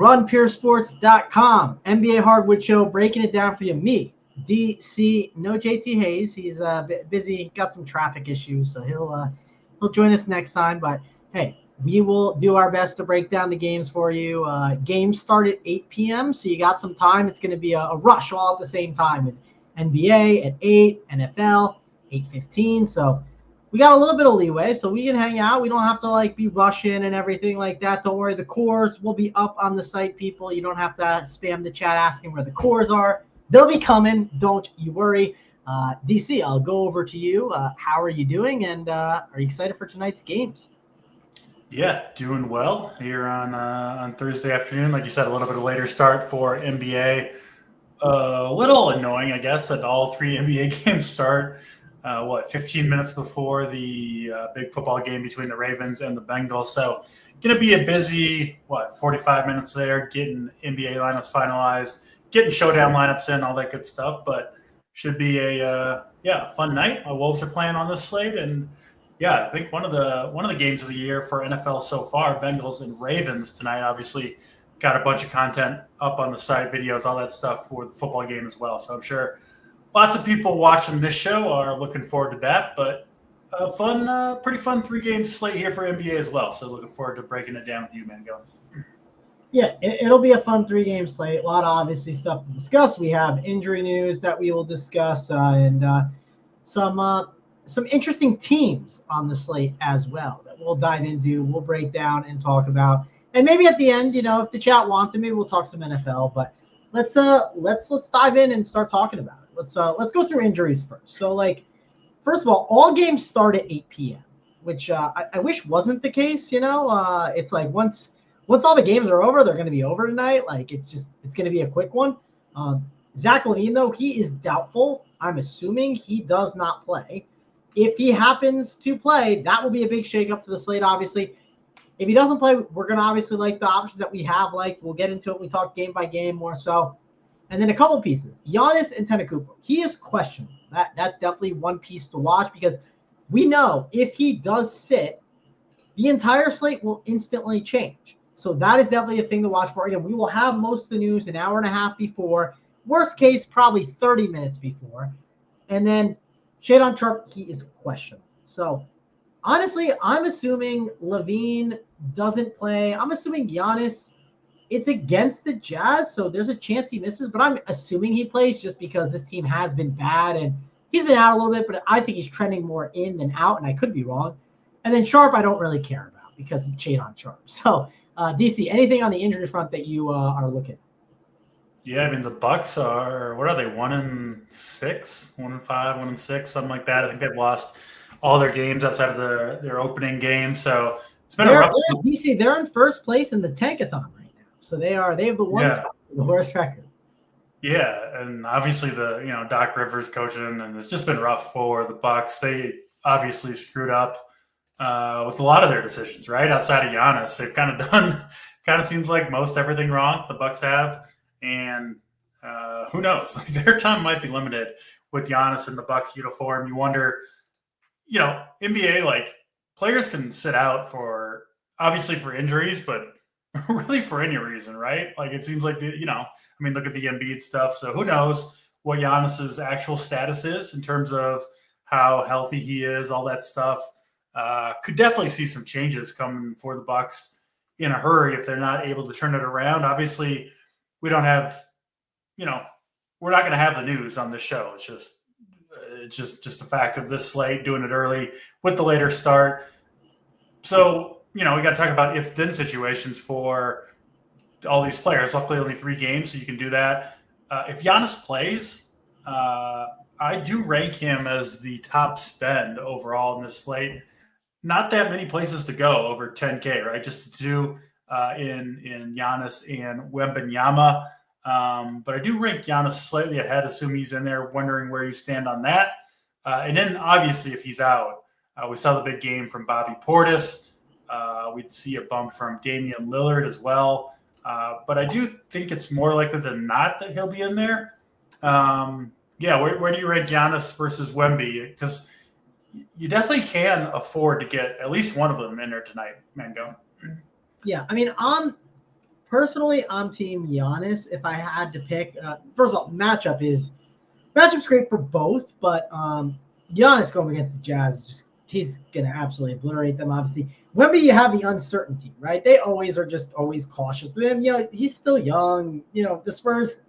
runpuresports.com. NBA Hardwood Show, breaking it down for you. Me, DC, no JT Hayes. He's a bit busy, got some traffic issues, so he'll join us next time. But hey, we will do our best to break down the games for you. Games start at 8 p.m., so you got some time. It's going to be a rush all at the same time with NBA at 8, NFL 8:15. So we got a little bit of leeway, so we can hang out. We don't have to be rushing and everything like that. Don't worry, the cores will be up on the site, people. You don't have to spam the chat asking where the cores are. They'll be coming. Don't you worry. DC, I'll go over to you. How are you doing, and are you excited for tonight's games? Yeah, doing well here on Thursday afternoon. Like you said, a little bit of a later start for NBA. A little annoying, I guess, that all three NBA games start 15 minutes before the big football game between the Ravens and the Bengals. So going to be a busy, 45 minutes there, getting NBA lineups finalized, getting showdown lineups in, all that good stuff. But should be a fun night. Wolves are playing on this slate, and I think one of the games of the year for NFL so far, Bengals and Ravens tonight. Obviously, got a bunch of content up on the site, videos, all that stuff for the football game as well. So I'm sure lots of people watching this show are looking forward to that. But a pretty fun 3-game slate here for NBA as well. So looking forward to breaking it down with you, Mangone. Yeah, it'll be a fun 3-game slate. A lot of obviously stuff to discuss. We have injury news that we will discuss, and some interesting teams on the slate as well that we'll dive into. We'll break down and talk about, and maybe at the end, if the chat wants it, maybe we'll talk some NFL. But let's dive in and start talking about it. Let's go through injuries first. So first of all games start at 8 p.m., which I wish wasn't the case. It's like once all the games are over, they're going to be over tonight. It's going to be a quick one. Zach LaVine, though, he is doubtful. I'm assuming he does not play. If he happens to play, that will be a big shakeup to the slate, obviously. If he doesn't play, we're going to obviously like the options that we have. We'll get into it. We talk game by game more so. And then a couple pieces. Giannis Antetokounmpo, he is questionable. That's definitely one piece to watch, because we know if he does sit, the entire slate will instantly change. So that is definitely a thing to watch for. Again, we will have most of the news an hour and a half before. Worst case, probably 30 minutes before. And then Shadon Sharpe, he is questionable. So honestly, I'm assuming LaVine doesn't play. I'm assuming Giannis, it's against the Jazz, so there's a chance he misses. But I'm assuming he plays just because this team has been bad, and he's been out a little bit, but I think he's trending more in than out, and I could be wrong. And then Sharpe, I don't really care about because it's Shadon Sharpe. So, DC, anything on the injury front that you are looking at? Yeah, I mean, the Bucks are, what are they, 1-6, 1-5, 1-6, something like that. I think they've lost all their games outside of their opening game. So it's been a rough one. DC, they're in first place in the Tankathon right now. So they have the the worst record. Yeah, and obviously Doc Rivers coaching, and it's just been rough for the Bucks. They obviously screwed up with a lot of their decisions, right? Outside of Giannis, they've kind of seems like most everything wrong the Bucks have. And who knows? Their time might be limited with Giannis in the Bucks uniform. You wonder, NBA, players can sit out obviously for injuries, but really for any reason, right? It seems like, look at the Embiid stuff. So who knows what Giannis's actual status is in terms of how healthy he is, all that stuff. Could definitely see some changes coming for the Bucks in a hurry if they're not able to turn it around. Obviously, we don't have, we're not going to have the news on this show. It's just a fact of this slate, doing it early with the later start. So, we got to talk about if-then situations for all these players. Luckily, only 3 games, so you can do that. If Giannis plays, I do rank him as the top spend overall in this slate. Not that many places to go over 10K, right? Just to do in Giannis and Wembanyama. But I do rank Giannis slightly ahead, assume he's in there, wondering where you stand on that. And then, obviously, if he's out, we saw the big game from Bobby Portis. We'd see a bump from Damian Lillard as well. But I do think it's more likely than not that he'll be in there. Where do you rank Giannis versus Wemby? Because you definitely can afford to get at least one of them in there tonight, Mangone. Yeah, I mean, Personally, I'm team Giannis. If I had to pick, first of all, matchup's great for both, but Giannis going against the Jazz, he's gonna absolutely obliterate them. Obviously, Wemby, you have the uncertainty, right? They always cautious. But then, he's still young. The Spurs,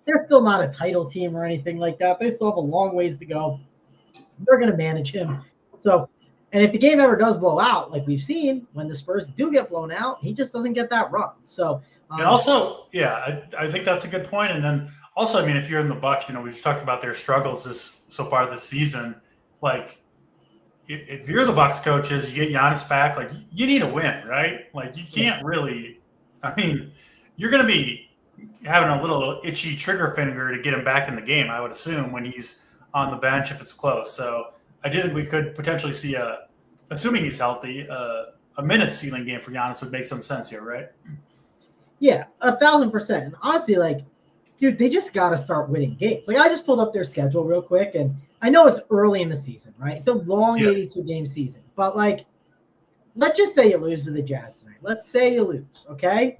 they're still not a title team or anything like that. They still have a long ways to go. They're gonna manage him. So, and if the game ever does blow out, like we've seen, when the Spurs do get blown out, he just doesn't get that run. So, and also, yeah, I think that's a good point. And then also, I mean, if you're in the Bucks, we've talked about their struggles so far this season. Like, if you're the Bucks coaches, you get Giannis back. Like, you need a win, right? Like, you can't really. I mean, you're going to be having a little itchy trigger finger to get him back in the game, I would assume, when he's on the bench if it's close. So I do think we could potentially see assuming he's healthy, a minute ceiling game for Giannis would make some sense here, right? Yeah, 1,000%. And honestly, like, dude, they just got to start winning games. Like, I just pulled up their schedule real quick, and I know it's early in the season, right? It's a long 82-game season. But, like, let's just say you lose to the Jazz tonight. Let's say you lose, okay?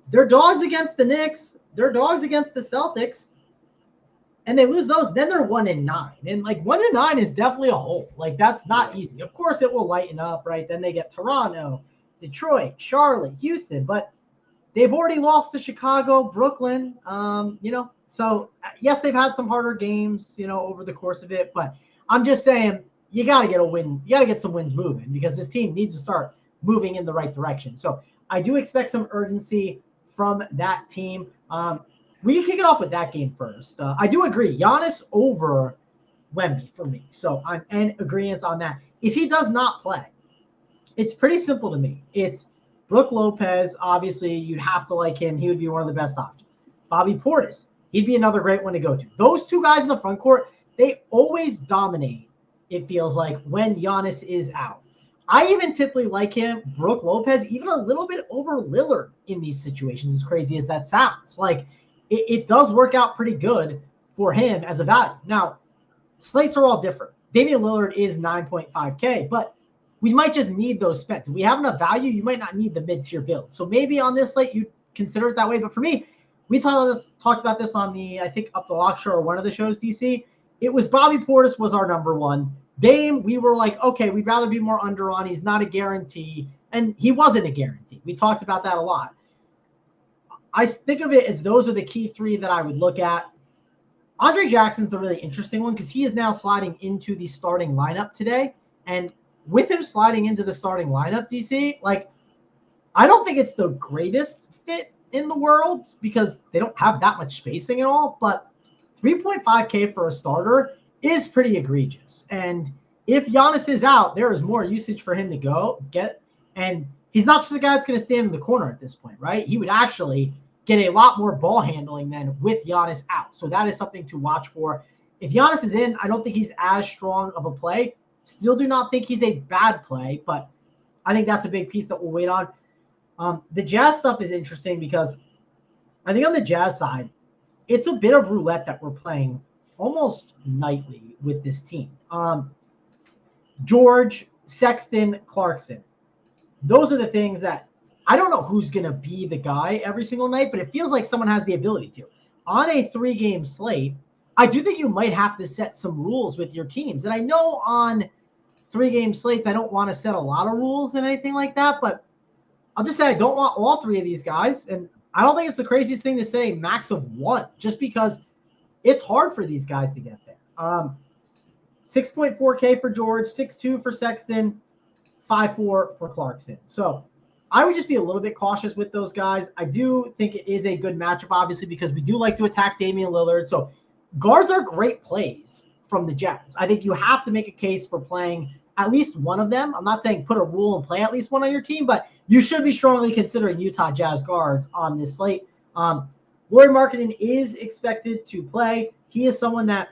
They're dogs against the Knicks. They're dogs against the Celtics. And they lose those. Then they're 1-9. And, like, 1-9 is definitely a hole. Like, that's not easy. Of course, it will lighten up, right? Then they get Toronto, Detroit, Charlotte, Houston. But they've already lost to Chicago, Brooklyn, So, yes, they've had some harder games, over the course of it. But I'm just saying you got to get a win. You got to get some wins moving because this team needs to start moving in the right direction. So I do expect some urgency from that team. We can kick it off with that game first. I do agree. Giannis over Wemby for me. So I'm in agreement on that. If he does not play, it's pretty simple to me. It's Brook Lopez, obviously, you'd have to like him. He would be one of the best options. Bobby Portis, he'd be another great one to go to. Those two guys in the front court, they always dominate, it feels like, when Giannis is out. I even typically like him, Brook Lopez, even a little bit over Lillard in these situations, as crazy as that sounds. Like, it does work out pretty good for him as a value. Now, slates are all different. Damian Lillard is 9.5K, but we might just need those spends. If we have enough value, you might not need the mid-tier build. So maybe on this slate, you consider it that way. But for me, we talked about this on the, I think, Up the Lock show or one of the shows, DC. It was Bobby Portis was our number one. Dame, we were like, okay, we'd rather be more under on. He's not a guarantee. And he wasn't a guarantee. We talked about that a lot. I think of it as those are the key three that I would look at. Andre Jackson's the really interesting one because he is now sliding into the starting lineup today. And with him sliding into the starting lineup, DC, like, I don't think it's the greatest fit in the world because they don't have that much spacing at all, but 3.5K for a starter is pretty egregious. And if Giannis is out, there is more usage for him to get. And he's not just a guy that's going to stand in the corner at this point, right? He would actually get a lot more ball handling than with Giannis out. So that is something to watch for. If Giannis is in, I don't think he's as strong of a play. Still do not think he's a bad play, but I think that's a big piece that we'll wait on. The Jazz stuff is interesting because I think on the Jazz side, it's a bit of roulette that we're playing almost nightly with this team. George, Sexton, Clarkson. Those are the things that I don't know who's going to be the guy every single night, but it feels like someone has the ability to. On a 3-game slate, I do think you might have to set some rules with your teams. And I know on 3-game slates, I don't want to set a lot of rules and anything like that, but I'll just say I don't want all three of these guys. And I don't think it's the craziest thing to say max of 1, just because it's hard for these guys to get there. 6.4K for George, 6.2 for Sexton, 5.4 for Clarkson. So I would just be a little bit cautious with those guys. I do think it is a good matchup, obviously, because we do like to attack Damian Lillard. So guards are great plays from the Jazz. I think you have to make a case for playing at least one of them. I'm not saying put a rule and play at least one on your team, but you should be strongly considering Utah Jazz guards on this slate. Lauri Markkanen is expected to play. He is someone that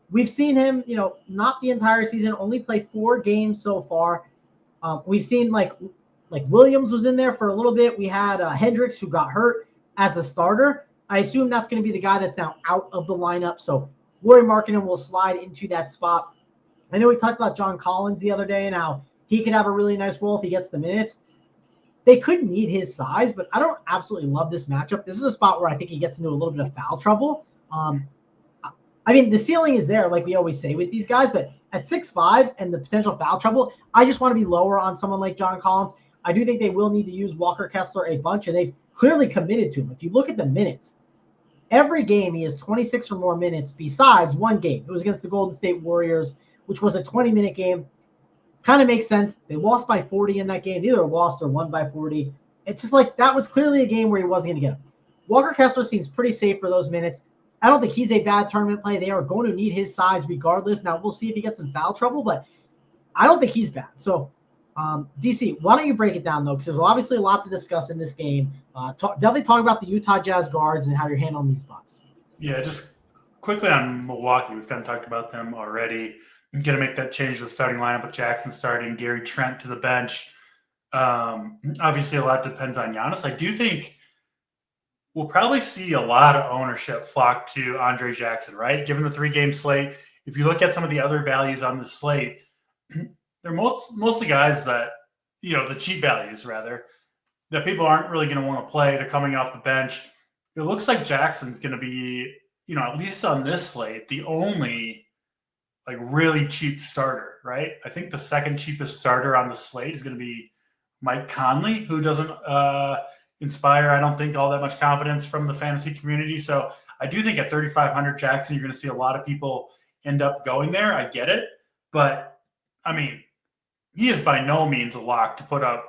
we've seen him, not the entire season, only play 4 games so far. We've seen like Williams was in there for a little bit. We had Hendricks who got hurt as the starter. I assume that's going to be the guy that's now out of the lineup. So Lauri Markkanen will slide into that spot. I know we talked about John Collins the other day and how he could have a really nice role if he gets the minutes. they could need his size, but I don't absolutely love this matchup. This is a spot where I think he gets into a little bit of foul trouble. I mean, the ceiling is there, like we always say with these guys, but at 6'5" and the potential foul trouble, I just want to be lower on someone like John Collins. I do think they will need to use Walker Kessler a bunch, and they've clearly committed to him. If you look at the minutes, every game he has 26 or more minutes besides one game. It was against the Golden State Warriors, which was a 20-minute game. Kind of makes sense. They lost by 40 in that game. They either lost or won by 40. It's just like that was clearly a game where he wasn't going to get him. Walker Kessler seems pretty safe for those minutes. I don't think he's a bad tournament play. They are going to need his size regardless. Now, we'll see if he gets in foul trouble, but I don't think he's bad. So, DC, why don't you break it down, though? Because there's obviously a lot to discuss in this game. Definitely talk about the Utah Jazz guards and how you're handling these Bucks. Yeah, just quickly on Milwaukee. We've kind of talked about them already. Going to make that change to the starting lineup with Jackson starting, Gary Trent to the bench. Obviously, a lot depends on Giannis. I do think we'll probably see a lot of ownership flock to Andre Jackson, right? Given the 3-game slate, if you look at some of the other values on the slate, they're mostly guys that, the cheap values rather, that people aren't really going to want to play. They're coming off the bench. It looks like Jackson's going to be, at least on this slate, the only like really cheap starter, right? I think the second cheapest starter on the slate is going to be Mike Conley, who doesn't inspire, I don't think, all that much confidence from the fantasy community. So I do think at 3,500 Jackson, you're going to see a lot of people end up going there. I get it. But, I mean, he is by no means a lock to put up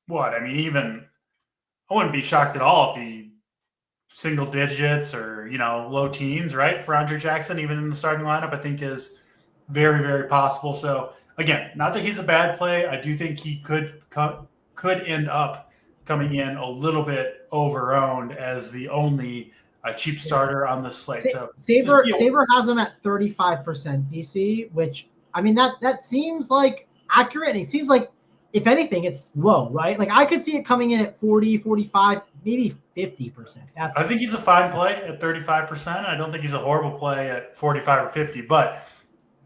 what? I mean, even I wouldn't be shocked at all if he single digits or, low teens, right? For Andre Jackson, even in the starting lineup, I think is very, very possible. So, again, not that he's a bad play. I do think he could end up coming in a little bit over-owned as the only cheap starter on the slate. So Saber has him at 35% DC, which, I mean, that seems like accurate. And it seems like, if anything, it's low, right? Like I could see it coming in at 40, 45, maybe 50%. I think he's a fine play at 35%. I don't think he's a horrible play at 45 or 50. But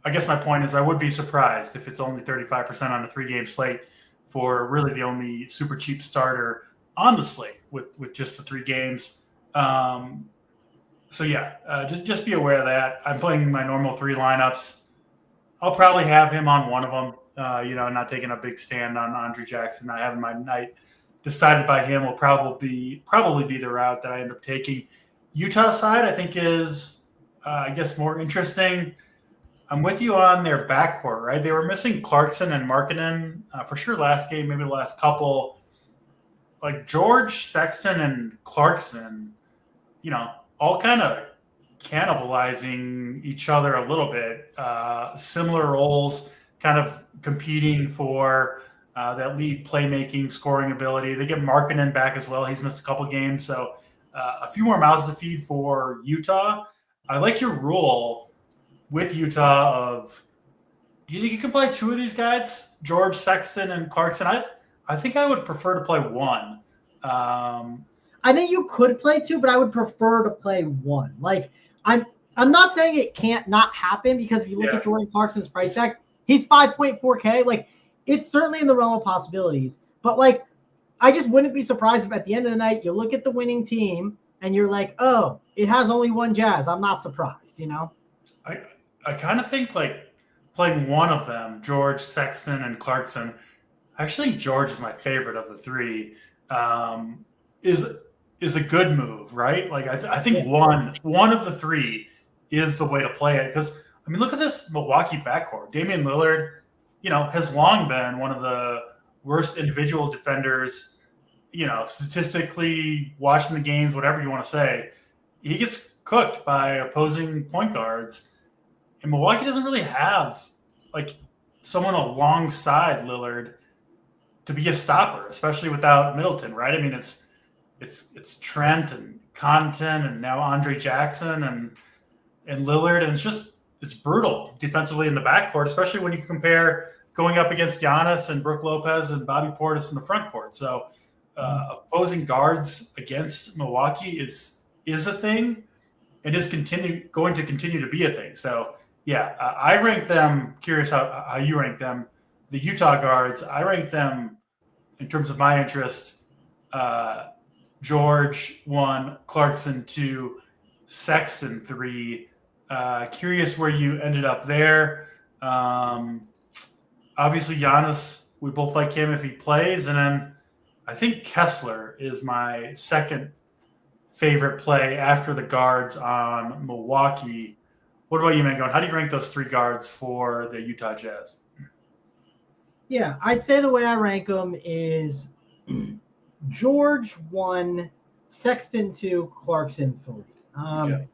I guess my point is I would be surprised if it's only 35% on a 3-game slate for really the only super cheap starter on the slate with just the 3 games. Just be aware of that. I'm playing my normal 3 lineups. I'll probably have him on one of them. Not taking a big stand on Andre Jackson. I have my night decided by him will probably be the route that I end up taking. Utah side, I think, is more interesting. I'm with you on their backcourt, right? They were missing Clarkson and Markkanen for sure last game, maybe the last couple. Like George, Sexton, and Clarkson, all kind of cannibalizing each other a little bit. Similar roles, kind of competing for that lead playmaking, scoring ability. They get Markkanen back as well. He's missed a couple games. So a few more mouths to feed for Utah. I like your rule with Utah of, do you think you can play 2 of these guys, George, Sexton, and Clarkson? I think I would prefer to play 1. I think you could play 2, but I would prefer to play 1. Like I'm not saying it can't not happen, because if you look at Jordan Clarkson's price tag, he's 5.4K. Like it's certainly in the realm of possibilities. But like I just wouldn't be surprised if at the end of the night you look at the winning team and you're like, oh, it has only 1 Jazz. I'm not surprised, I kind of think like playing one of them, George, Sexton, and Clarkson. I actually think George is my favorite of the 3. Is a good move, right? Like I think one of the 3 is the way to play it, because I mean, look at this Milwaukee backcourt. Damian Lillard, has long been one of the worst individual defenders. Statistically, watching the games, whatever you want to say, he gets cooked by opposing point guards. And Milwaukee doesn't really have like someone alongside Lillard to be a stopper, especially without Middleton, right? I mean, it's Trent and Connaughton and now Andre Jackson and Lillard, and it's brutal defensively in the backcourt, especially when you compare going up against Giannis and Brook Lopez and Bobby Portis in the front court. So opposing guards against Milwaukee is a thing, and is going to continue to be a thing. So I rank them. Curious how you rank them. The Utah guards, I rank them in terms of my interest, George 1, Clarkson 2, Sexton 3. Curious where you ended up there. Obviously, Giannis, we both like him if he plays. And then I think Kessler is my second favorite play after the guards on Milwaukee. What about you, Mangone? How do you rank those 3 guards for the Utah Jazz? Yeah, I'd say the way I rank them is George 1, Sexton 2, Clarkson 3. Okay.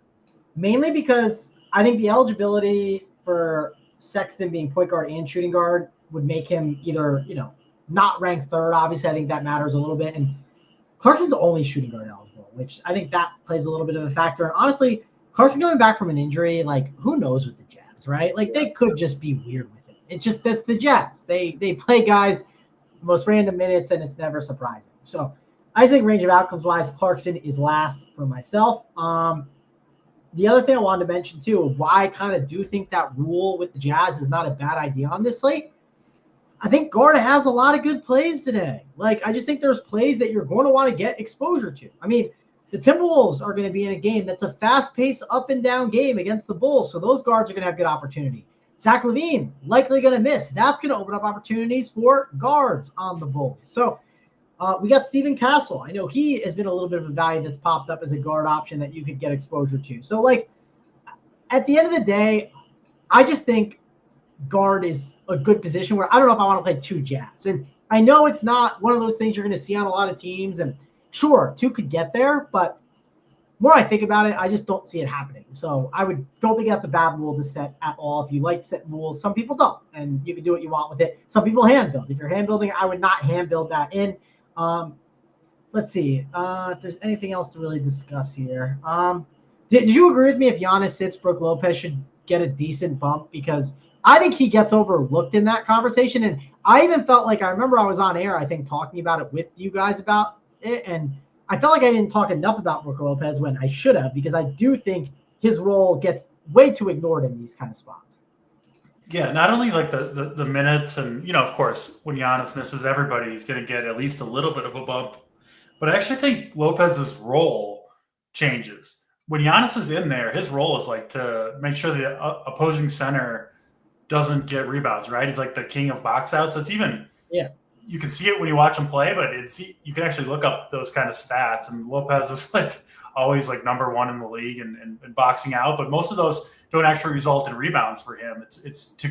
Mainly because I think the eligibility for Sexton being point guard and shooting guard would make him either, not ranked third. Obviously, I think that matters a little bit. And Clarkson's only shooting guard eligible, which I think that plays a little bit of a factor. And honestly, Clarkson coming back from an injury, who knows with the Jazz, right? They could just be weird with it. It's just that's the Jazz. They play guys most random minutes, and it's never surprising. So I think range of outcomes-wise, Clarkson is last for myself. The other thing I wanted to mention, too, of why I kind of do think that rule with the Jazz is not a bad idea on this slate, I think guard has a lot of good plays today. I just think there's plays that you're going to want to get exposure to. I mean, the Timberwolves are going to be in a game that's a fast-paced up-and-down game against the Bulls, so those guards are going to have good opportunity. Zach LaVine, likely going to miss. That's going to open up opportunities for guards on the Bulls. So we got Steven Castle. I know he has been a little bit of a value that's popped up as a guard option that you could get exposure to. So, at the end of the day, I just think guard is a good position where I don't know if I want to play 2 Jazz. And I know it's not one of those things you're going to see on a lot of teams. And sure, 2 could get there, but more I think about it, I just don't see it happening. So don't think that's a bad rule to set at all. If you like to set rules, some people don't, and you can do what you want with it. Some people hand build. If you're hand building, I would not hand build that in. Let's see if there's anything else to really discuss here. Did you agree with me if Giannis sits, Brook Lopez should get a decent bump? Because I think he gets overlooked in that conversation. And I even felt I remember I was on air, I think, talking about it with you guys about it. And I felt like I didn't talk enough about Brook Lopez when I should have, because I do think his role gets way too ignored in these kind of spots. Yeah, not only the minutes and, of course, when Giannis misses, everybody's going to get at least a little bit of a bump. But I actually think Lopez's role changes. When Giannis is in there, his role is to make sure the opposing center doesn't get rebounds, right? He's the king of box outs. It's even you can see it when you watch him play, but you can actually look up those kind of stats. And Lopez is always number 1 in the league and boxing out, but most of those don't actually result in rebounds for him. It's to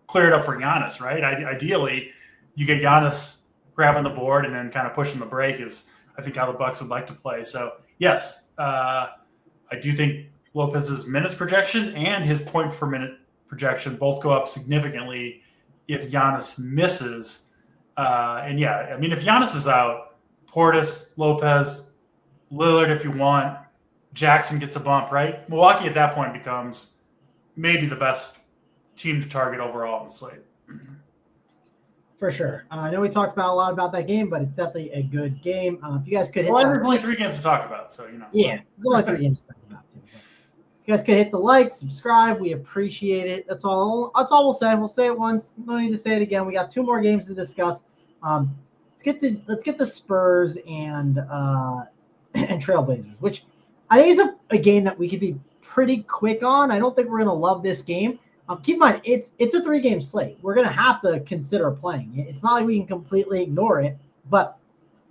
clear it up for Giannis, right? Ideally, you get Giannis grabbing the board and then kind of pushing the break is, I think, how the Bucks would like to play. So yes, I do think Lopez's minutes projection and his points per minute projection both go up significantly if Giannis misses. And if Giannis is out, Portis, Lopez, Lillard, if you want, Jackson gets a bump, right? Milwaukee at that point becomes maybe the best team to target overall in the slate. For sure. I know we talked about a lot about that game, but it's definitely a good game. If you guys could hit there's only 3 games to talk about, so Yeah, there's only 3 games to talk about too. But if you guys could hit the like, subscribe, we appreciate it. That's all we'll say. We'll say it once. No need to say it again. We got 2 more games to discuss. Let's get the Spurs and Trailblazers, which I think is a game that we could be pretty quick on. I don't think we're gonna love this game. Keep in mind, it's a 3-game slate. We're gonna have to consider playing it. It's not like we can completely ignore it. But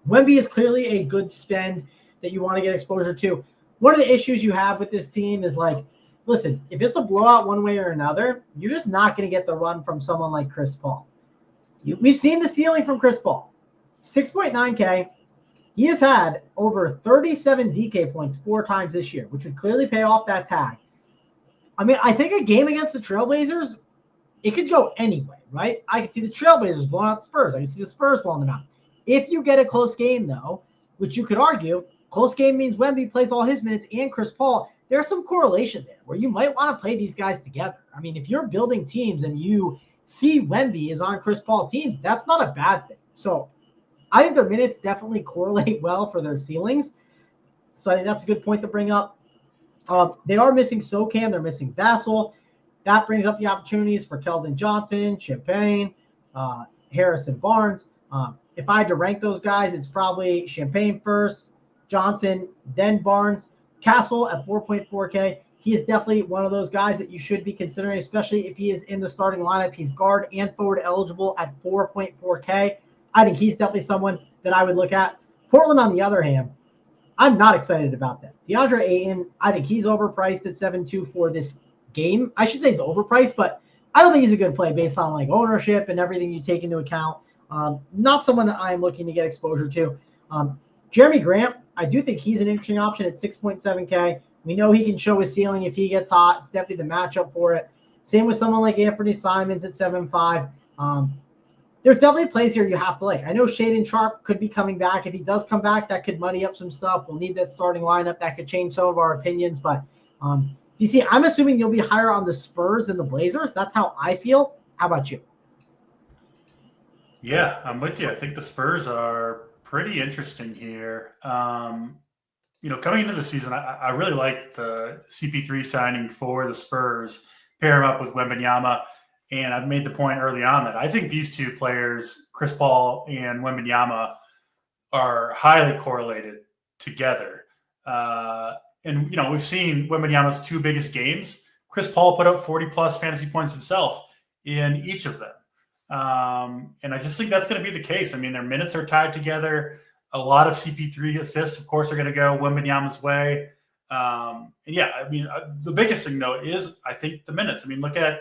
Wemby is clearly a good spend that you want to get exposure to. One of the issues you have with this team is listen, if it's a blowout one way or another, you're just not going to get the run from someone like Chris Paul. We've seen the ceiling from Chris Paul, 6.9K. He has had over 37 DK points 4 times this year, which would clearly pay off that tag. I mean, I think a game against the Trailblazers, it could go anyway, right? I could see the Trailblazers blowing out the Spurs. I can see the Spurs blowing them out. If you get a close game, though, which you could argue, close game means Wemby plays all his minutes and Chris Paul. There's some correlation there where you might want to play these guys together. I mean, if you're building teams and you see Wemby is on Chris Paul teams, that's not a bad thing. So I think their minutes definitely correlate well for their ceilings. So I think that's a good point to bring up. They are missing SoCam. They're missing Vassell. That brings up the opportunities for Keldon Johnson, Champagne, Harrison Barnes. if I had to rank those guys, it's probably Champagne first, Johnson, then Barnes, Castle at 4.4K. He is definitely one of those guys that you should be considering, especially if he is in the starting lineup. He's guard and forward eligible at 4.4K. I think he's definitely someone that I would look at. Portland, on the other hand, I'm not excited about that. DeAndre Ayton, I think he's overpriced at 7.2 for this game. I should say he's overpriced, but I don't think he's a good play based on like ownership and everything you take into account. Not someone that I'm looking to get exposure to. Jeremy Grant, I do think he's an interesting option at 6.7K. We know he can show his ceiling if he gets hot. It's definitely the matchup for it. Same with someone like Anthony Simons at 7.5. There's definitely plays here you have to like. I know Shaedon Sharpe could be coming back. If he does come back, that could muddy up some stuff. We'll need that starting lineup. That could change some of our opinions. But DC, I'm assuming you'll be higher on the Spurs than the Blazers. That's how I feel. How about you? Yeah, I'm with you. I think the Spurs are pretty interesting here. Coming into the season, I really liked the CP3 signing for the Spurs, pair him up with Wembanyama. And I've made the point early on that I think these two players, Chris Paul and Wembanyama, are highly correlated together. And we've seen Wembanyama's two biggest games. Chris Paul put up 40-plus fantasy points himself in each of them. And I just think that's going to be the case. I mean, their minutes are tied together. A lot of CP3 assists, of course, are going to go Wembanyama's way. The biggest thing, though, is I think the minutes. I mean, look at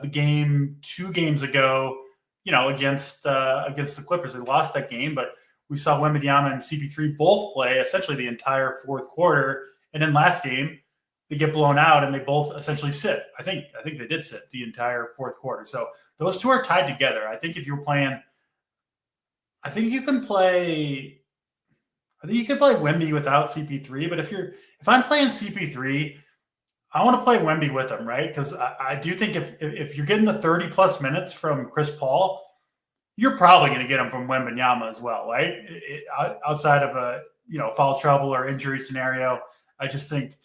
the game 2 games ago, against the Clippers. They lost that game, but we saw Wembanyama and CP3 both play essentially the entire fourth quarter. And then last game, they get blown out and they both essentially sit. I think they did sit the entire fourth quarter. So those two are tied together. I think if you're playing, I think you can play Wemby without CP3. But if I'm playing CP3, I want to play Wemby with him, right? Because I do think if you're getting the 30-plus minutes from Chris Paul, you're probably going to get him from Wembanyama as well, right? Outside of a foul trouble or injury scenario, I just think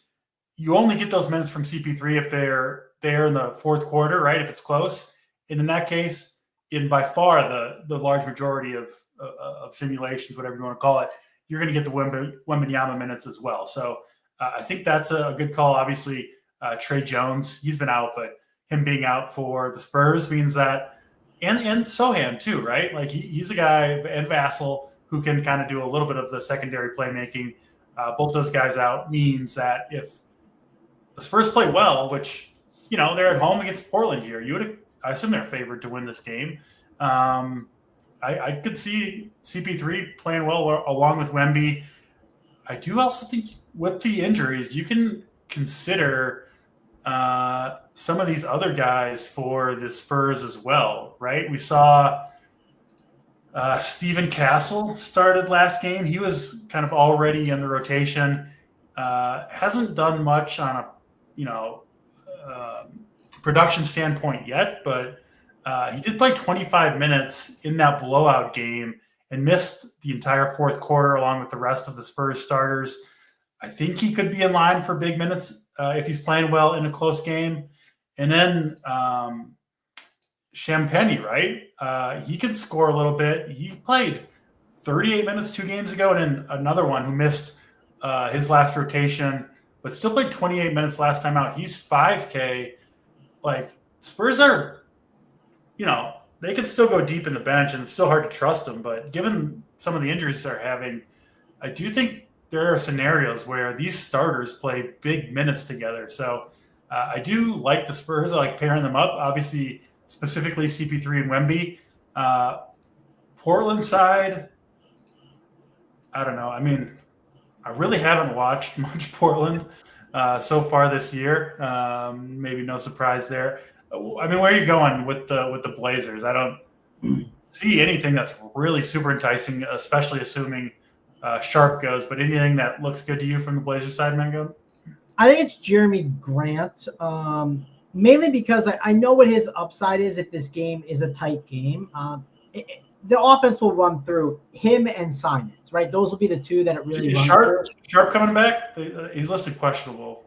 you only get those minutes from CP3 if they're there in the fourth quarter, right? If it's close, and in that case, in by far the large majority of simulations, whatever you want to call it, you're going to get the Wembanyama minutes as well. So I think that's a good call. Obviously, Trey Jones, he's been out, but him being out for the Spurs means that, and Sohan too, right? Like he's a guy, and Vassell, who can kind of do a little bit of the secondary playmaking. Both those guys out means that if the Spurs play well, which, they're at home against Portland here, I assume they're favored to win this game. I could see CP3 playing well along with Wemby. I do also think with the injuries, you can consider some of these other guys for the Spurs as well, right? We saw Steven Castle started last game. He was kind of already in the rotation. Hasn't done much on a production standpoint yet, but he did play 25 minutes in that blowout game and missed the entire fourth quarter along with the rest of the Spurs starters. I think he could be in line for big minutes if he's playing well in a close game. And then Champagne, right? He could score a little bit. He played 38 minutes 2 games ago, and then another one who missed his last rotation, but still played 28 minutes last time out. He's 5K. Like, Spurs are, they could still go deep in the bench, and it's still hard to trust them. But given some of the injuries they're having, I do think there are scenarios where these starters play big minutes together. So I do like the Spurs. I like pairing them up, obviously, specifically CP3 and Wemby. Portland side, I don't know. I mean, I really haven't watched much Portland so far this year. Maybe no surprise there. I mean, where are you going with the Blazers? I don't see anything that's really super enticing, especially assuming Sharp goes. But anything that looks good to you from the Blazers side, Mango? I think it's Jeremy Grant, mainly because I know what his upside is if this game is a tight game. The offense will run through him and Simons, right? Those will be the two that it really runs through. Sharp coming back? He's listed questionable.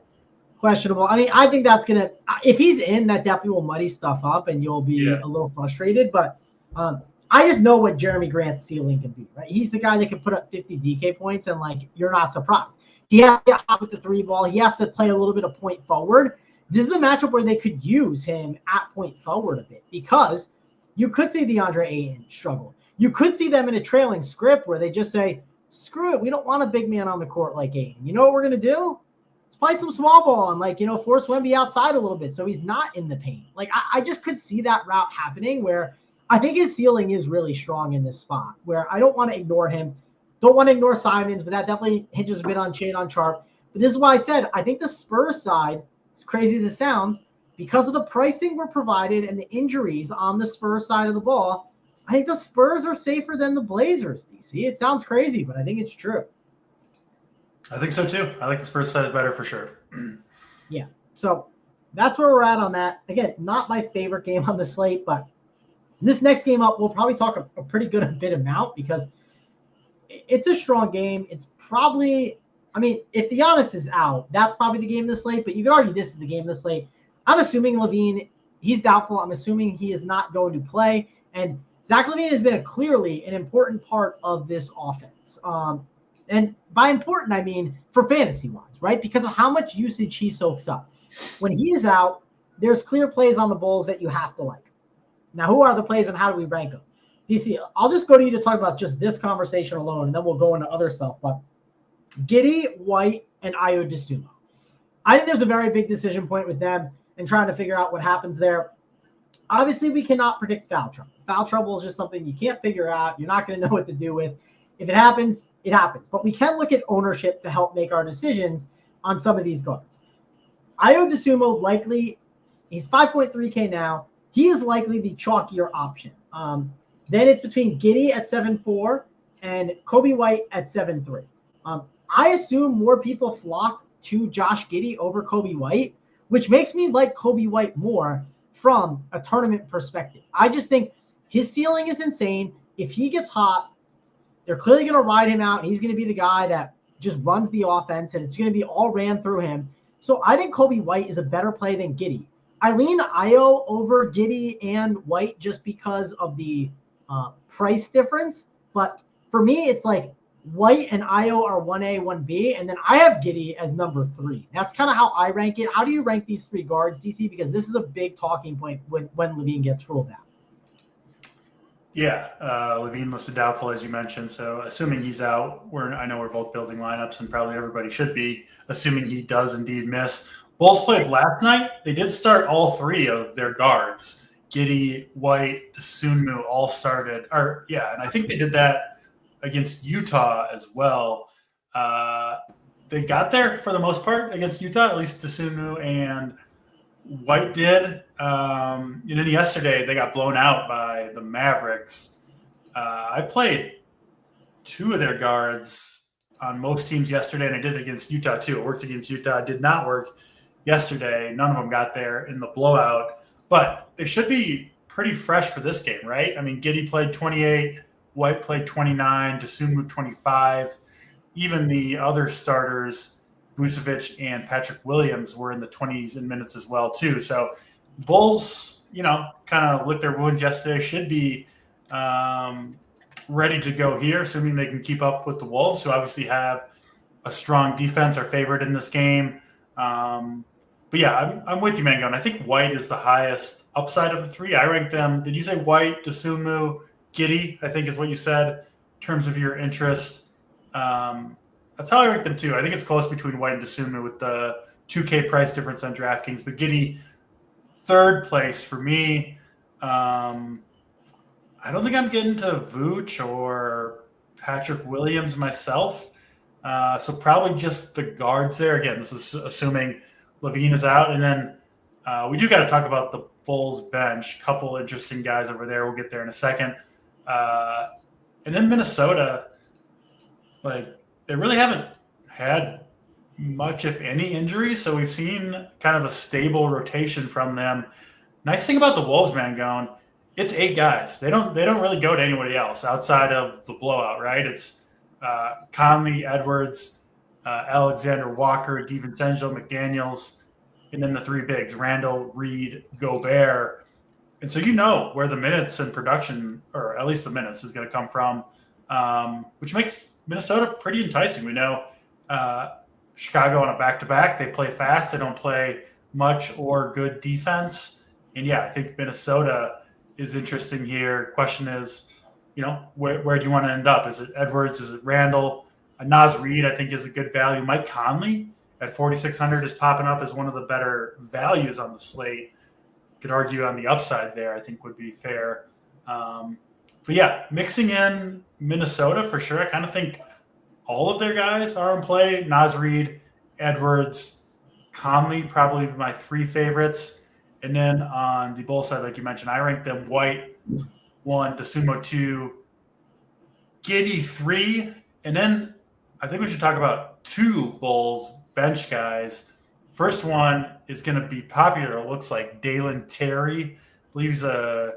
Questionable. I mean, I think that's going to – if he's in, that definitely will muddy stuff up and you'll be a little frustrated. But I just know what Jeremy Grant's ceiling can be, right? He's the guy that can put up 50 DK points and like you're not surprised. He has to get hot with the three ball. He has to play a little bit of point forward. This is a matchup where they could use him at point forward a bit because you could see DeAndre Ayton struggle. You could see them in a trailing script where they just say, screw it, we don't want a big man on the court like Ayton. You know what we're going to do? Let's play some small ball and, like, force Wemby outside a little bit so he's not in the paint. Like, I just could see that route happening where I think his ceiling is really strong in this spot where I don't want to ignore him. Don't want to ignore Simons, but that definitely hinges a bit on Shadon Sharpe. But this is why I said I think the Spurs side, as crazy as it sounds, because of the pricing we're provided and the injuries on the Spurs side of the ball, I think the Spurs are safer than the Blazers, DC. It sounds crazy, but I think it's true. I think so too. I like the Spurs side better for sure. Yeah. So that's where we're at on that. Again, not my favorite game on the slate, but this next game up, we'll probably talk a pretty good bit amount because it's a strong game. It's probably, if Giannis is out, that's probably the game of the slate, but you could argue this is the game of the slate. I'm assuming LaVine, he's doubtful. I'm assuming he is not going to play. And Zach LaVine has been clearly an important part of this offense. And by important, I mean for fantasy-wise, right? Because of how much usage he soaks up. When he is out, there's clear plays on the Bulls that you have to like. Now, who are the plays and how do we rank them? DC, I'll just go to you to talk about just this conversation alone, and then we'll go into other stuff. But Giddey, White, and Ayo Dosunmu. I think there's a very big decision point with them and trying to figure out what happens there. Obviously, we cannot predict foul trouble. Foul trouble is just something you can't figure out. You're not going to know what to do with. If it happens, it happens. But we can look at ownership to help make our decisions on some of these guards. Ayo Dosunmu likely, he's 5.3K now. He is likely the chalkier option. Then it's between Giddey at 7.4 and Kobe White at 7.3. I assume more people flock to Josh Giddey over Kobe White, which makes me like Kobe White more from a tournament perspective. I just think his ceiling is insane. If he gets hot, they're clearly going to ride him out. He's going to be the guy that just runs the offense, and it's going to be all ran through him. So I think Kobe White is a better play than Giddey. I lean Ayo over Giddey and White just because of the price difference. But for me, it's like White and Ayo are 1A, 1B, and then I have Giddey as number 3. That's kind of how I rank it. How do you rank these 3 guards, DC? Because this is a big talking point when LaVine gets ruled out. Yeah, LaVine listed doubtful, as you mentioned. So assuming he's out, I know we're both building lineups, and probably everybody should be, assuming he does indeed miss. Bulls played last night. They did start all 3 of their guards. Giddey, White, Dosunmu all started. And I think they did that against Utah as well. They got there for the most part against Utah, at least Dosunmu and White did. And then yesterday they got blown out by the Mavericks. I played 2 of their guards on most teams yesterday, and I did it against Utah too. It worked against Utah. It did not work yesterday. None of them got there in the blowout, but they should be pretty fresh for this game, right? I mean, Giddey played 28, White played 29, Dosunmu 25. Even the other starters, Vucevic and Patrick Williams, were in the 20s in minutes as well too. So Bulls, kind of licked their wounds yesterday, should be ready to go here, assuming they can keep up with the Wolves, who obviously have a strong defense, are favored in this game. But yeah, I'm with you, Mangone. I think White is the highest upside of the 3. I rank them. Did you say White, Dosunmu, Giddey? I think is what you said in terms of your interest. That's how I rank them too. I think it's close between White and Dosunmu with the 2K price difference on DraftKings. But Giddey, 3rd place for me. I don't think I'm getting to Vooch or Patrick Williams myself. So probably just the guards there. Again, this is assuming LaVine is out. And then we do got to talk about the Bulls bench. Couple interesting guys over there. We'll get there in a second. And then Minnesota, they really haven't had much, if any, injuries. So we've seen kind of a stable rotation from them. Nice thing about the Wolves, Mangone, it's 8 guys. They don't really go to anybody else outside of the blowout, right? It's Conley, Edwards, Alexander Walker, DiVincenzo, McDaniels, and then the 3 bigs, Randall, Reed, Gobert. And so where the minutes and production, or at least the minutes, is going to come from, which makes Minnesota pretty enticing. We know Chicago on a back-to-back, they play fast. They don't play much or good defense. And, yeah, I think Minnesota is interesting here. Question is, where do you want to end up? Is it Edwards? Is it Randall? Naz Reid, I think, is a good value. Mike Conley at 4,600 is popping up as one of the better values on the slate. Could argue on the upside there, I think would be fair. But yeah, mixing in Minnesota for sure. I kind of think all of their guys are in play. Naz Reid, Edwards, Conley, probably my 3 favorites. And then on the Bulls side, like you mentioned, I ranked them White 1, DeSumo 2, Giddey 3. And then I think we should talk about 2 Bulls bench guys. First one is going to be popular. It looks like Dalen Terry. I believe he's a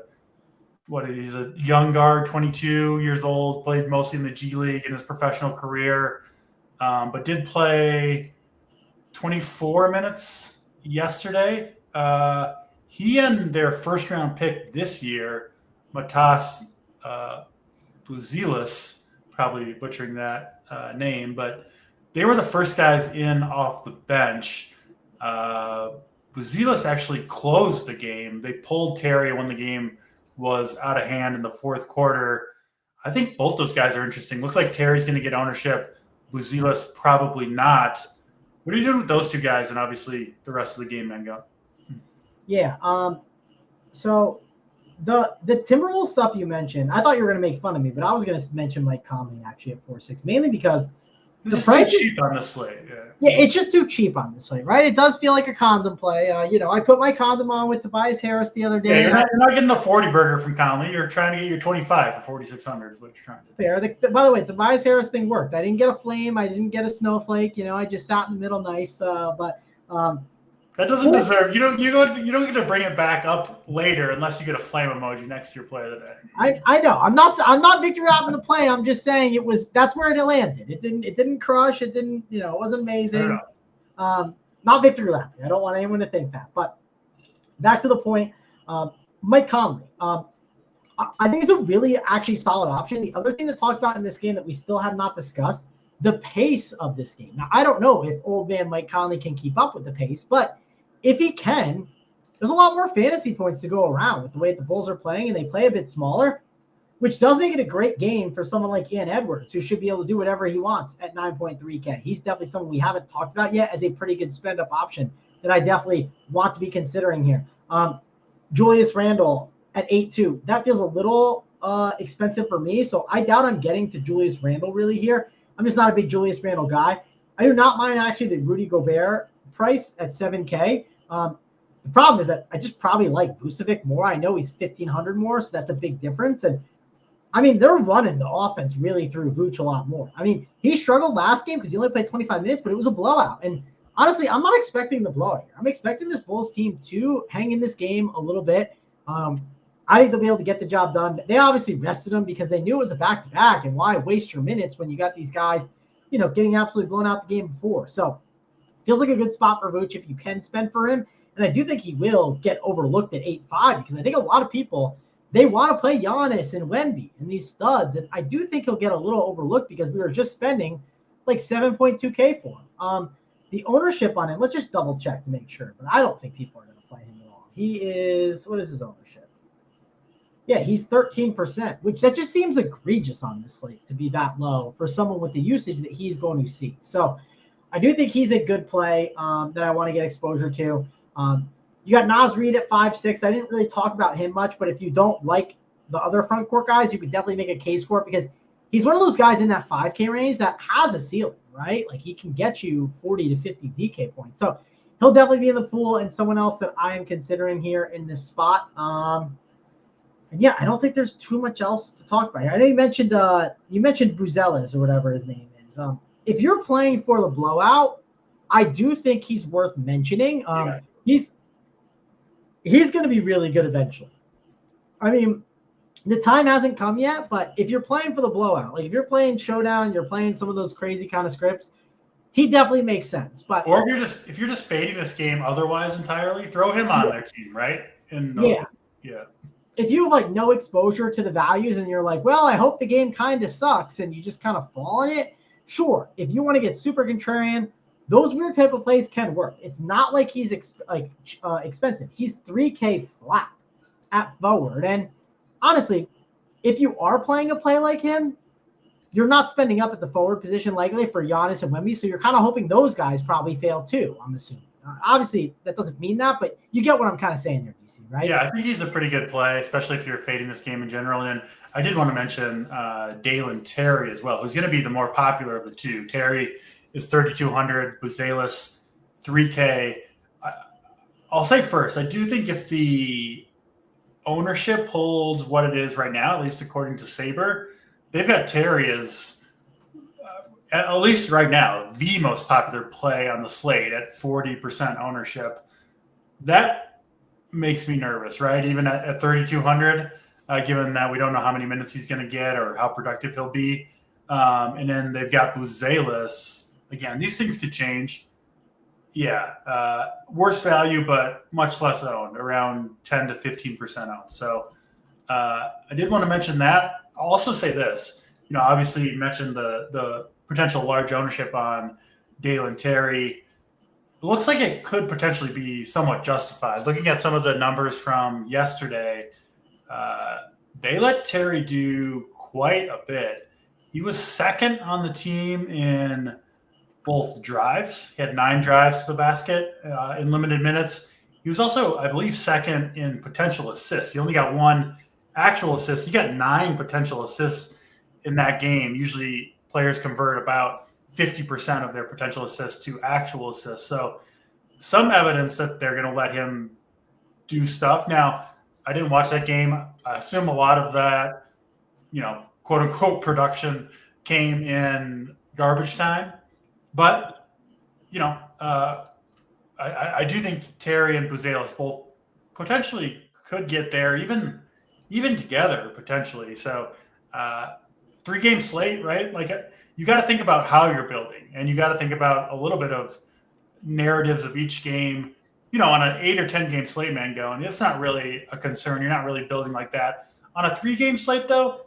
young guard, 22 years old, played mostly in the G League in his professional career, but did play 24 minutes yesterday. He and their first-round pick this year, Matas Buzelis, probably butchering that name, but they were the first guys in off the bench. Buzelis actually closed the game. They pulled Terry when the game was out of hand in the fourth quarter. I think both those guys are interesting. Looks like Terry's going to get ownership. Buzelis probably not. What are you doing with those 2 guys and obviously the rest of the game, Mango? Yeah. So the Timberwolves stuff you mentioned, I thought you were going to make fun of me, but I was going to mention Mike Conley actually at 4.6, mainly because this is too cheap on this slate. Yeah, it's just too cheap on this slate, right? It does feel like a condom play. I put my condom on with Tobias Harris the other day. Yeah, you're not getting a 40 burger from Conley. You're trying to get your 25 for 4,600 is what you're trying to do. Fair. By the way, the Tobias Harris thing worked. I didn't get a flame. I didn't get a snowflake. I just sat in the middle nice. But that doesn't deserve. You don't get to bring it back up later unless you get a flame emoji next to your play of the day. I know. I'm not victory out in the play. I'm just saying that's where it landed. It didn't crush. It didn't. It wasn't amazing. Not victory lap. I don't want anyone to think that. But back to the point. Mike Conley. I think it's a really actually solid option. The other thing to talk about in this game that we still have not discussed, the pace of this game. Now, I don't know if old man Mike Conley can keep up with the pace, but if he can, there's a lot more fantasy points to go around with the way the Bulls are playing, and they play a bit smaller, which does make it a great game for someone like Ian Edwards, who should be able to do whatever he wants at 9.3K. He's definitely someone we haven't talked about yet as a pretty good spend-up option that I definitely want to be considering here. Julius Randle at 8.2. That feels a little expensive for me, so I doubt I'm getting to Julius Randle really here. I'm just not a big Julius Randle guy. I do not mind actually the Rudy Gobert price at 7K. The problem is that I just probably like Vucevic more. I know he's 1,500 more, so that's a big difference. And I mean, they're running the offense really through Vooch a lot more. I mean, he struggled last game because he only played 25 minutes, but it was a blowout. And honestly, I'm not expecting the blowout here. I'm expecting this Bulls team to hang in this game a little bit. I think they'll be able to get the job done. They obviously rested him because they knew it was a back-to-back, and why waste your minutes when you got these guys, getting absolutely blown out the game before. So feels like a good spot for Vooch if you can spend for him. And I do think he will get overlooked at 8.5 because I think a lot of people, they want to play Giannis and Wemby and these studs. And I do think he'll get a little overlooked because we were just spending like 7.2K for him. The ownership on him, let's just double check to make sure. But I don't think people are going to play him at all. He is, what is his ownership? Yeah, he's 13%, which that just seems egregious on this slate to be that low for someone with the usage that he's going to see. So I do think he's a good play that I want to get exposure to. You got Naz Reid at 5.6. I didn't really talk about him much, but if you don't like the other front court guys, you could definitely make a case for it because he's one of those guys in that 5K range that has a ceiling, right? Like he can get you 40 to 50 DK points. So he'll definitely be in the pool, and someone else that I am considering here in this spot. And yeah, I don't think there's too much else to talk about here. I know you mentioned Buzelis or whatever his name is. If you're playing for the blowout, I do think he's worth mentioning. He's going to be really good eventually. I mean, the time hasn't come yet, but if you're playing for the blowout, like if you're playing Showdown, you're playing some of those crazy kind of scripts, he definitely makes sense. But if you're just fading this game otherwise entirely, throw him on their team, right? Yeah. If you have like no exposure to the values and you're like, well, I hope the game kind of sucks and you just kind of fall in it, sure. If you want to get super contrarian, those weird type of plays can work. It's not like he's expensive. He's 3K flat at forward. And honestly, if you are playing a play like him, you're not spending up at the forward position likely for Giannis and Wemby, so you're kind of hoping those guys probably fail too, I'm assuming. Obviously, that doesn't mean that, but you get what I'm kind of saying there, DC, right? Yeah, I think he's a pretty good play, especially if you're fading this game in general. And I did want to mention Dalen Terry as well, who's going to be the more popular of the two. Terry is 3,200, Buzelis 3K. I'll say first, I do think if the ownership holds what it is right now, at least according to Saber, they've got Terry as, at least right now, the most popular play on the slate at 40% ownership. That makes me nervous, right? Even at 3,200, given that we don't know how many minutes he's going to get or how productive he'll be. And then they've got Buzelis. Again, these things could change. Yeah, worse value, but much less owned, around 10 to 15% owned. So I did want to mention that. I'll also say this. Obviously you mentioned the potential large ownership on Dalen Terry. It looks like it could potentially be somewhat justified. Looking at some of the numbers from yesterday, they let Terry do quite a bit. He was second on the team in both drives. He had 9 drives to the basket in limited minutes. He was also, I believe, second in potential assists. He only got 1 actual assist. He got 9 potential assists in that game. Usually players convert about 50% of their potential assists to actual assists. So some evidence that they're going to let him do stuff. Now, I didn't watch that game. I assume a lot of that, quote unquote production came in garbage time. But, I do think Terry and Buzelis both potentially could get there, even together potentially. So 3-game slate, right? Like you got to think about how you're building, and you got to think about a little bit of narratives of each game. On an 8 or 10-game slate, MANGONE, it's not really a concern. You're not really building like that. On a 3-game slate, though,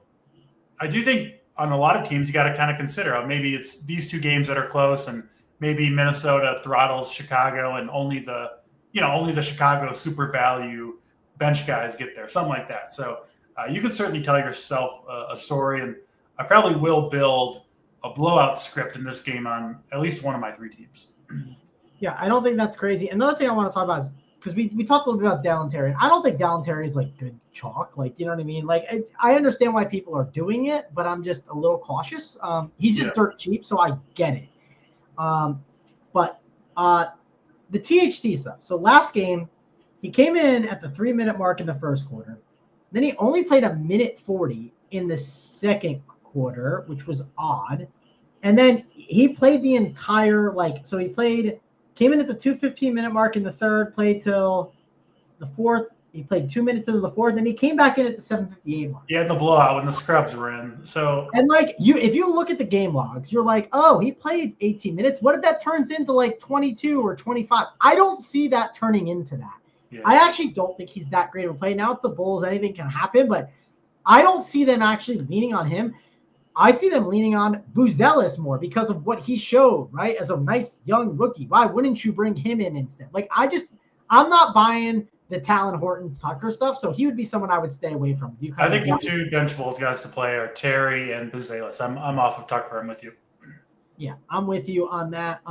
I do think on a lot of teams you got to kind of consider maybe it's these 2 games that are close, and maybe Minnesota throttles Chicago, and only the Chicago super value bench guys get there, something like that. So you could certainly tell yourself a story, and I probably will build a blowout script in this game on at least one of my 3 teams. Yeah, I don't think that's crazy. Another thing I want to talk about is because we talked a little bit about Dalen Terry. I don't think Dalen Terry is like good chalk. Like, you know what I mean? Like, I understand why people are doing it, but I'm just a little cautious. He's just dirt cheap, so I get it. But the THT stuff. So last game, he came in at the 3-minute mark in the first quarter. Then he only played a minute 40 in the second quarter, which was odd. And then he played the entire, so he came in at the 2:15-minute mark in the third, played till the fourth. He played 2 minutes into the fourth, and he came back in at the 7:58 mark. Yeah, the blowout when the scrubs were in. So and if you look at the game logs, you're like, oh, he played 18 minutes. What if that turns into 22 or 25? I don't see that turning into that. Yeah. I actually don't think he's that great of a play. Now it's the Bulls, anything can happen, but I don't see them actually leaning on him. I see them leaning on Buzelis more because of what he showed, right? As a nice young rookie. Why wouldn't you bring him in instead? I'm not buying the Talon Horton Tucker stuff, so he would be someone I would stay away from. I think the 2 bench Bulls guys to play are Terry and Buzelis. I'm off of Tucker. I'm with you. Yeah, I'm with you on that.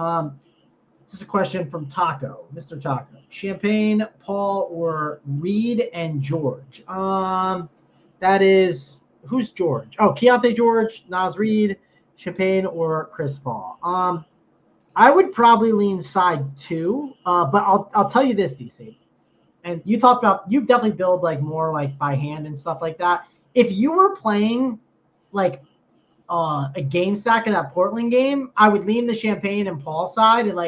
This is a question from Taco, Mr. Taco. Champagne, Paul, or Reed and George? That is... Who's George? Oh, Keontae George, Naz Reid, Champagne, or Chris Paul. I would probably lean side 2, but I'll tell you this, DC. And you definitely build more by hand and stuff like that. If you were playing a game stack in that Portland game, I would lean the Champagne and Paul side and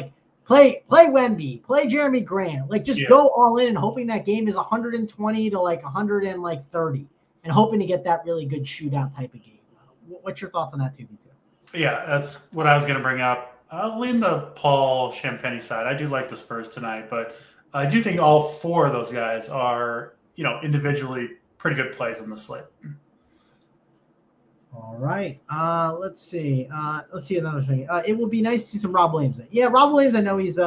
play Wemby, play Jeremy Grant, go all in and hoping that game is 120 to 130. And hoping to get that really good shootout type of game. What's your thoughts on that, 2v2? Yeah, that's what I was going to bring up. I'll lean the Paul Champagne side. I do like the Spurs tonight, but I do think all 4 of those guys are individually pretty good plays in the slate. All right. Let's see. Let's see another thing. It will be nice to see some Rob Williams. Yeah, Rob Williams, I know he's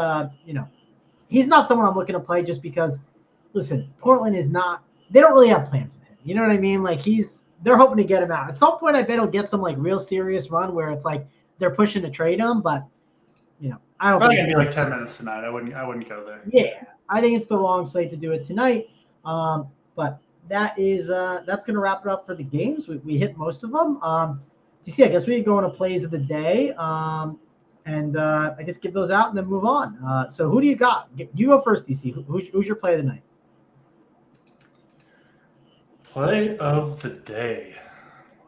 he's not someone I'm looking to play just because, listen, Portland is not, they don't really have plans with him. You know what I mean? Like they're hoping to get him out. At some point, I bet he'll get some like real serious run where it's like they're pushing to trade him, but I don't. Probably gonna be like 10 minutes tonight. I wouldn't go there. Yeah, I think it's the wrong slate to do it tonight. But that's gonna wrap it up for the games. We hit most of them. DC, I guess we could go into plays of the day. And I guess give those out and then move on. So who do you got? You go first, DC. Who's your play of the night? Play of the day.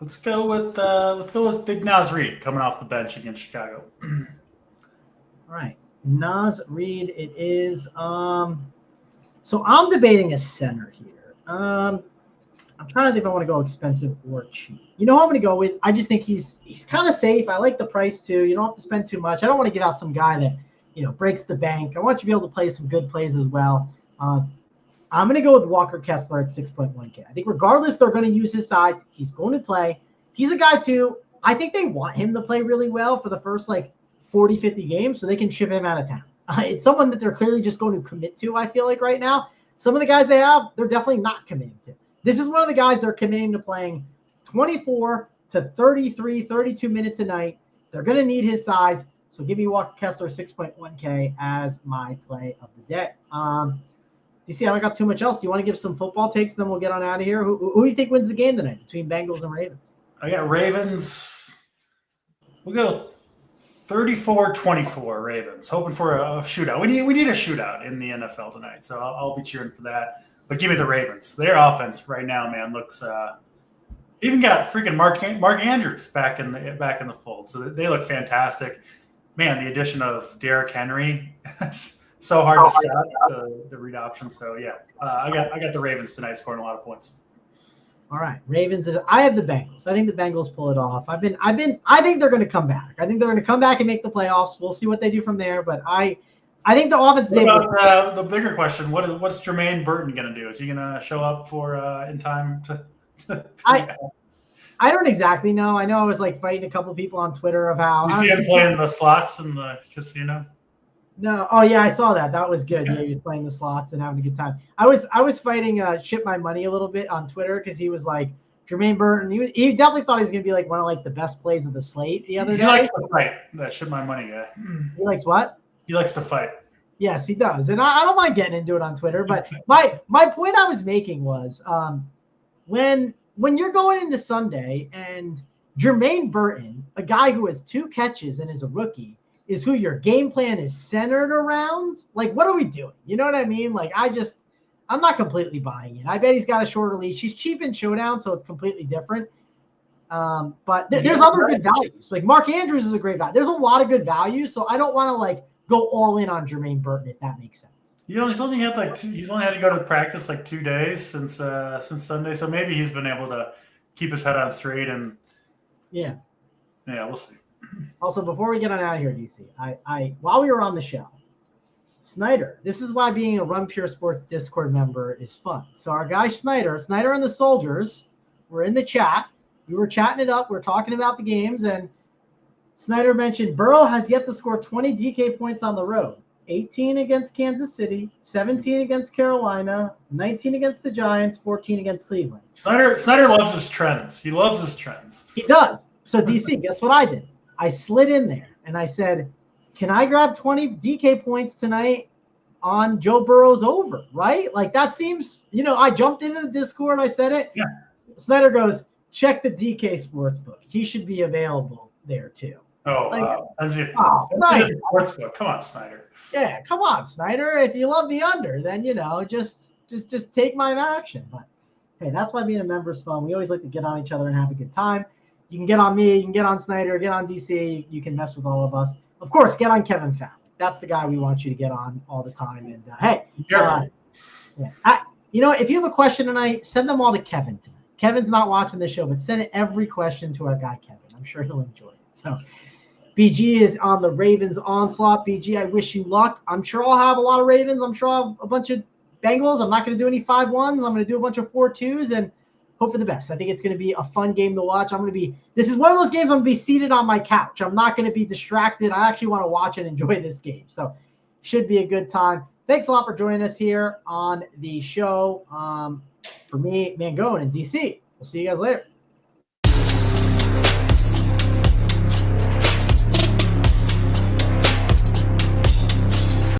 Let's go with Big Naz Reid coming off the bench against Chicago. All right, Naz Reid. It is. So I'm debating a center here. I'm trying to think if I want to go expensive or cheap. You know who I'm going to go with? I just think he's kind of safe. I like the price too. You don't have to spend too much. I don't want to give out some guy that breaks the bank. I want you to be able to play some good plays as well. I'm going to go with Walker Kessler at 6.1K. I think regardless, they're going to use his size. He's going to play. He's a guy too. I think they want him to play really well for the first 40, 50 games so they can ship him out of town. It's someone that they're clearly just going to commit to, I feel like right now. Some of the guys they have, they're definitely not committing to. This is one of the guys they're committing to playing 24 to 33, 32 minutes a night. They're going to need his size. So give me Walker Kessler 6.1K as my play of the day. DC, I don't got too much else. Do you want to give some football takes? Then we'll get on out of here. Who do you think wins the game tonight between Bengals and Ravens? I got Ravens. We'll go 34-24 Ravens. Hoping for a shootout. We need a shootout in the NFL tonight. So I'll be cheering for that. But give me the Ravens. Their offense right now, man, looks even got freaking Mark Andrews back in the fold. So they look fantastic. Man, the addition of Derrick Henry, it's so hard to stop the read option. So yeah, I got the Ravens tonight scoring a lot of points. All right, Ravens. I have the Bengals. I think the Bengals pull it off. I think they're going to come back. I think they're going to come back and make the playoffs. We'll see what they do from there. But I think the offense is able to. The bigger question: what's Jermaine Burton going to do? Is he going to show up for in time to I don't exactly know. I know I was fighting a couple of people on Twitter of how you see him playing the slots in the casino. No, oh yeah, I saw that. That was good. Yeah, he was playing the slots and having a good time. I was fighting Ship My Money a little bit on Twitter because he was like Jermaine Burton. He definitely thought he was gonna be one of the best plays of the slate the other day. He likes to fight. That Ship My Money guy. He likes what? He likes to fight. Yes, he does, and I don't mind getting into it on Twitter. But my point I was making was when you're going into Sunday and Jermaine Burton, a guy who has 2 catches and is a rookie, is who your game plan is centered around. What are we doing? You know what I mean? I'm not completely buying it. I bet he's got a shorter leash. He's cheap in showdown, so it's completely different. But there's other good values. Mark Andrews is a great value. There's a lot of good values, so I don't want to go all in on Jermaine Burton, if that makes sense. He's only had he's only had to go to practice 2 days since Sunday, so maybe he's been able to keep his head on straight and yeah, we'll see. Also, before we get on out of here, DC, I while we were on the show, Snyder, this is why being a Run Pure Sports Discord member is fun. So our guy Snyder and the Soldiers were in the chat. We were chatting it up. We were talking about the games, and Snyder mentioned Burrow has yet to score 20 DK points on the road. 18 against Kansas City, 17 against Carolina, 19 against the Giants, 14 against Cleveland. Snyder loves his trends. He loves his trends. He does. So, DC, guess what I did? I slid in there, and I said, can I grab 20 DK points tonight on Joe Burrow's over, right? That seems, I jumped into the Discord. I said it. Yeah. Snyder goes, check the DK Sportsbook. He should be available there, too. Oh, wow. Snyder. Sportsbook. Come on, Snyder. Yeah, come on, Snyder. If you love the under, then, just take my action. But, hey, that's why being a member is fun. We always like to get on each other and have a good time. You can get on me. You can get on Snyder. Get on DC. You can mess with all of us. Of course, get on Kevin Fallon. That's the guy we want you to get on all the time. And, hey, if you have a question tonight, send them all to Kevin tonight. Kevin's not watching the show, but send every question to our guy, Kevin. I'm sure he'll enjoy it. So, BG is on the Ravens onslaught. BG, I wish you luck. I'm sure I'll have a lot of Ravens. I'm sure I'll have a bunch of Bengals. I'm not going to do any 5-1s. I'm going to do a bunch of 4-2s and hope for the best. I think it's going to be a fun game to watch. This is one of those games I'm going to be seated on my couch. I'm not going to be distracted. I actually want to watch and enjoy this game. So should be a good time. Thanks a lot for joining us here on the show. For me, Mangone and DC. We'll see you guys later.